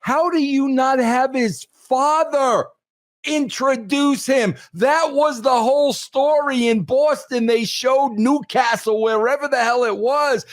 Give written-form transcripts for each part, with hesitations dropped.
How do you not have his father introduce him? That was the whole story in Boston. They showed Newcastle, wherever the hell it was.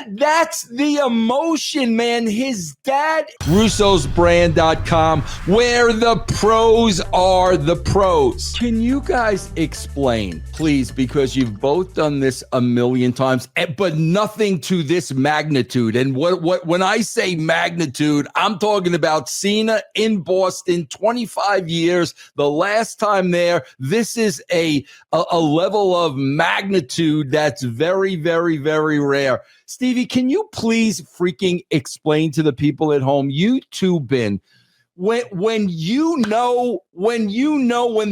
That's the emotion, man. His dad. Russo'sBrand.com, where the pros are the pros. Can you guys explain, please, because you've both done this a million times, but nothing to this magnitude. And what when I say magnitude, I'm talking about Cena in Boston, 25 years, the last time there. This is a level of magnitude that's very, very, very rare. Stevie, can you please freaking explain to the people at home, you too, Ben, when you know when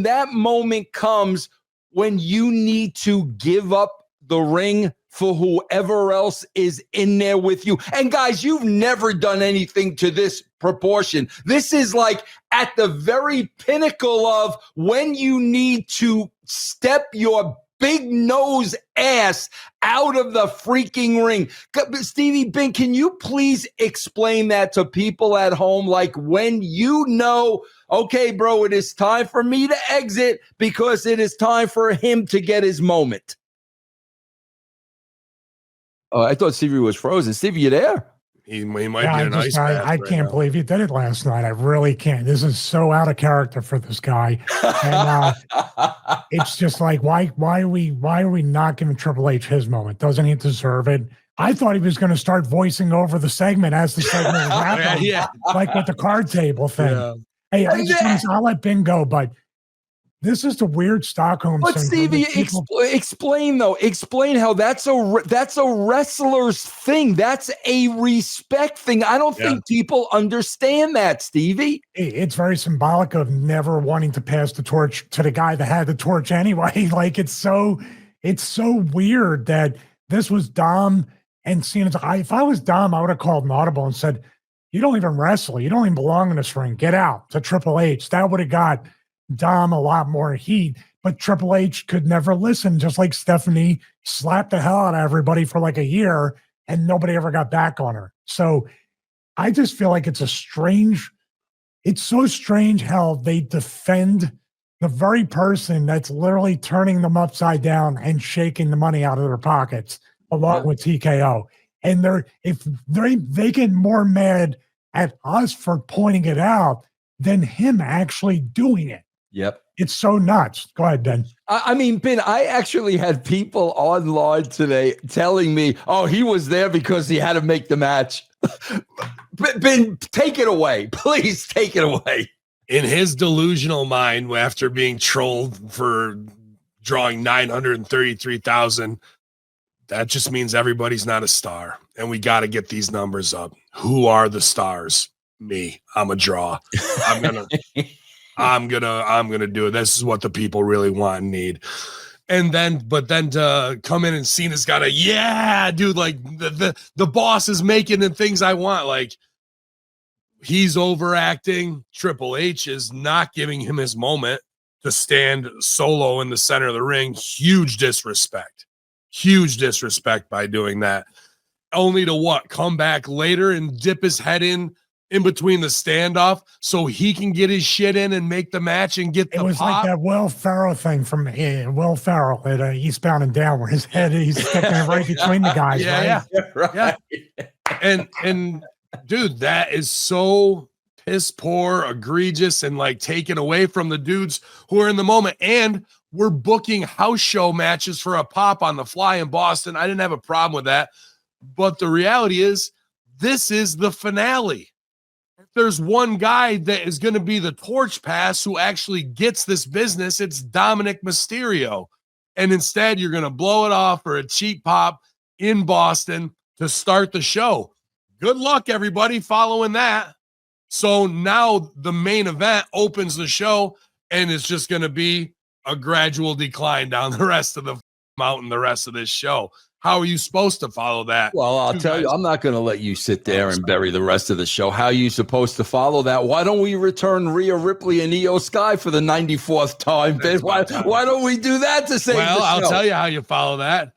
that moment comes when you need to give up the ring for whoever else is in there with you. And guys, you've never done anything to this proportion. This is like at the very pinnacle of when you need to step your big nose ass out of the freaking ring. Stevie, Ben, can you please explain that to people at home? Like when you know, okay, bro, it is time for me to exit because it is time for him to get his moment. Oh, I thought Stevie was frozen. Stevie, you there? He might be an ice bath I can't believe he did it last night. I really can't. This is so out of character for this guy. And it's just like, why are we not giving Triple H his moment? Doesn't he deserve it? I thought he was going to start voicing over the segment as the segment was happening, like with the card table thing. Yeah. Hey, I'll let Ben go, but this is the weird Stockholm syndrome. But Stevie, explain how that's a wrestler's thing. That's a respect thing. I don't think people understand that, Stevie. It's very symbolic of never wanting to pass the torch to the guy that had the torch anyway. Like it's so weird that this was Dom and Cena. If I was Dom, I would have called an audible and said, "You don't even wrestle. You don't even belong in this ring. Get out." To Triple H. That would have got Dom a lot more heat, but Triple H could never listen, just like Stephanie slapped the hell out of everybody for like a year and nobody ever got back on her. So I just feel like it's so strange how they defend the very person that's literally turning them upside down and shaking the money out of their pockets along with TKO. And they get more mad at us for pointing it out than him actually doing it. Yep. It's so nuts. Go ahead, Ben. I mean, Ben, I actually had people online today telling me, oh, he was there because he had to make the match. Ben, take it away. Please take it away. In his delusional mind, after being trolled for drawing 933,000, that just means everybody's not a star. And we got to get these numbers up. Who are the stars? Me. I'm a draw. I'm gonna do it. This is what the people really want and need. But then to come in and Cena's got dude, like the boss is making the things I want. Like he's overacting. Triple H is not giving him his moment to stand solo in the center of the ring. Huge disrespect by doing that. Only to come back later and dip his head in between the standoff so he can get his shit in and make the match and get the pop. It was like that Will Ferrell thing from Will Ferrell at Eastbound and Down where his head, he's sticking it right between the guys. Yeah. And dude, that is so piss poor, egregious, and like taken away from the dudes who are in the moment. And we're booking house show matches for a pop on the fly in Boston. I didn't have a problem with that. But the reality is, this is the finale. There's one guy that is going to be the torch pass who actually gets this business. It's Dominik Mysterio. And instead, you're going to blow it off for a cheap pop in Boston to start the show. Good luck, everybody, following that. So now the main event opens the show, and it's just going to be a gradual decline down the rest of the mountain, the rest of this show. How are you supposed to follow that? Well, I'll tell you, I'm not going to let you sit there and bury the rest of the show. How are you supposed to follow that? Why don't we return Rhea Ripley and Io Sky for the 94th time? Ben? Why don't we do that to save the show? I'll tell you how you follow that.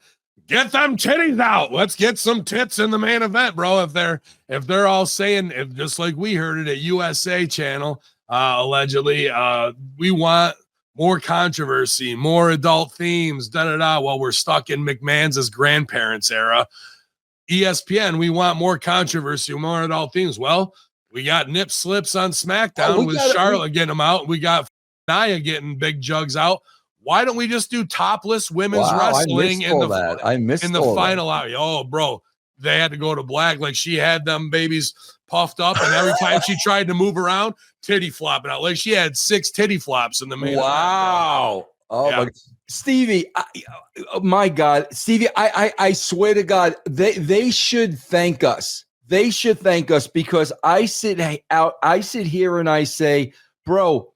get them titties out. Let's get some tits in the main event, bro. If they're all saying, just like we heard it at USA Channel, allegedly, we want more controversy, more adult themes, while we're stuck in McMahon's grandparents' era. ESPN, we want more controversy, more adult themes. Well, we got nip slips on SmackDown with Charlotte getting them out. We got Nia getting big jugs out. Why don't we just do topless women's wrestling in the final hour? Oh, bro, they had to go to black. Like she had them babies puffed up, and every time she tried to move around, titty flopping out. Like she had 6 titty flops in the main event. Oh my Stevie, my God, Stevie, I swear to God, they should thank us. They should thank us because I sit here and I say, bro,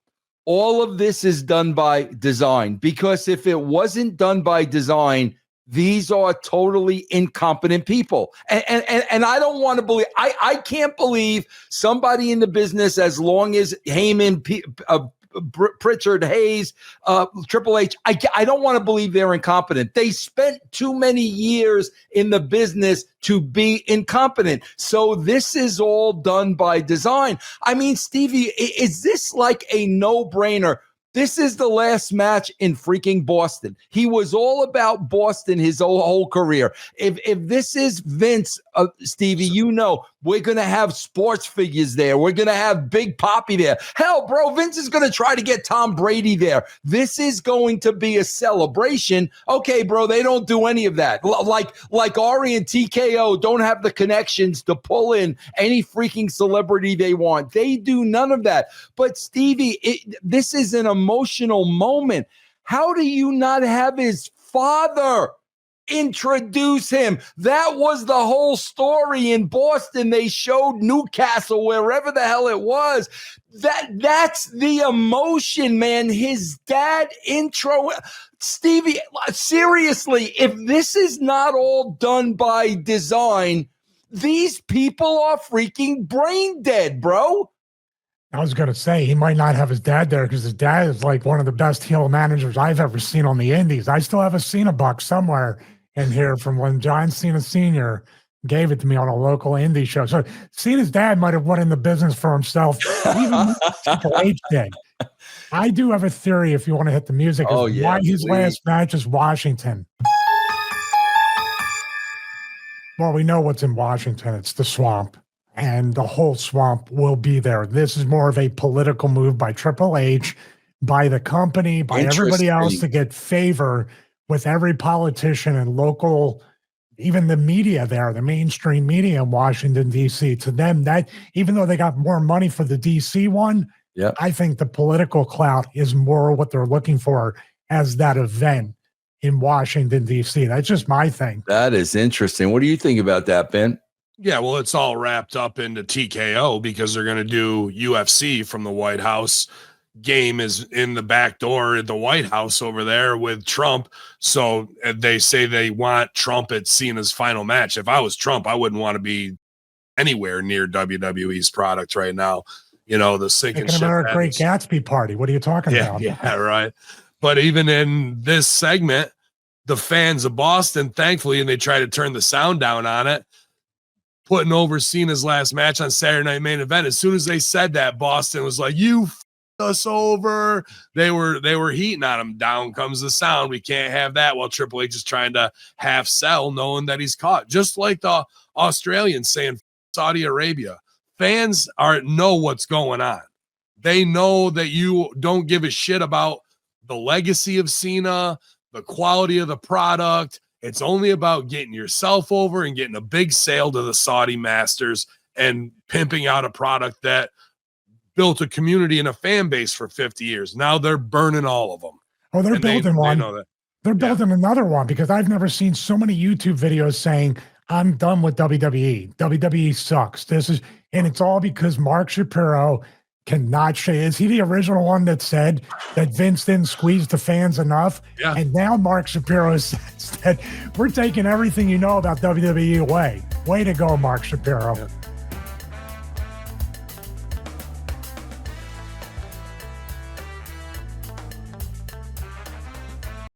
all of this is done by design, because if it wasn't done by design, these are totally incompetent people. And I don't want to believe, I can't believe somebody in the business, as long as Hamin, Pritchard, Hayes, Triple H, I don't want to believe they're incompetent. They spent too many years in the business to be incompetent. So this is all done by design. I mean, Stevie, is this like a no-brainer? This is the last match in freaking Boston. He was all about Boston his whole career. If this is Vince, Stevie, you know, we're going to have sports figures there. We're going to have Big Papi there. Hell, bro, Vince is going to try to get Tom Brady there. This is going to be a celebration. Okay, bro, they don't do any of that. Like Ari and TKO don't have the connections to pull in any freaking celebrity they want. They do none of that. But Stevie, this is an emotional moment. How do you not have his father introduce him? That was the whole story in Boston. They showed Newcastle, wherever the hell it was. That's the emotion, man. His dad intro. Stevie, seriously, if this is not all done by design, these people are freaking brain dead, bro. I was going to say, he might not have his dad there because his dad is like one of the best heel managers I've ever seen on the indies. I still have a Cena buck somewhere in here from when John Cena Sr. gave it to me on a local indie show. So Cena's dad might have went in the business for himself. Even Triple H did. I do have a theory, if you want to hit the music, why his last match is Washington. Well, we know what's in Washington. It's the swamp. And the whole swamp will be there. This is more of a political move by Triple H, by the company, by everybody else to get favor with every politician and local, even the media there, the mainstream media in Washington, D.C. To them, that even though they got more money for the D.C. one, I think the political clout is more what they're looking for as that event in Washington, D.C. That's just my thing. That is interesting. What do you think about that, Ben? Yeah, well, it's all wrapped up into TKO because they're going to do UFC from the White House. Game is in the back door at the White House over there with Trump. So they say they want Trump at Cena's final match. If I was Trump, I wouldn't want to be anywhere near WWE's product right now. You know, the sinking ship. Another Great Gatsby party. What are you talking about? Yeah, right. But even in this segment, the fans of Boston, thankfully, and they try to turn the sound down on it, putting over Cena's last match on Saturday Night Main Event. As soon as they said that, Boston was like, "You us over." They were heating on him. Down comes the sound. We can't have that. While Triple H is trying to half sell, knowing that he's caught. Just like the Australians saying Saudi Arabia. Fans know what's going on. They know that you don't give a shit about the legacy of Cena, the quality of the product. It's only about getting yourself over and getting a big sale to the Saudi masters and pimping out a product that built a community and a fan base for 50 years. Now they're burning all of them. Oh, they're building one. They know that. They're building another one because I've never seen so many YouTube videos saying, I'm done with WWE. WWE sucks. And it's all because Mark Shapiro cannot say, is he the original one that said that Vince didn't squeeze the fans enough? Yeah. And now Mark Shapiro says that we're taking everything you know about WWE away. Way to go, Mark Shapiro. Yeah.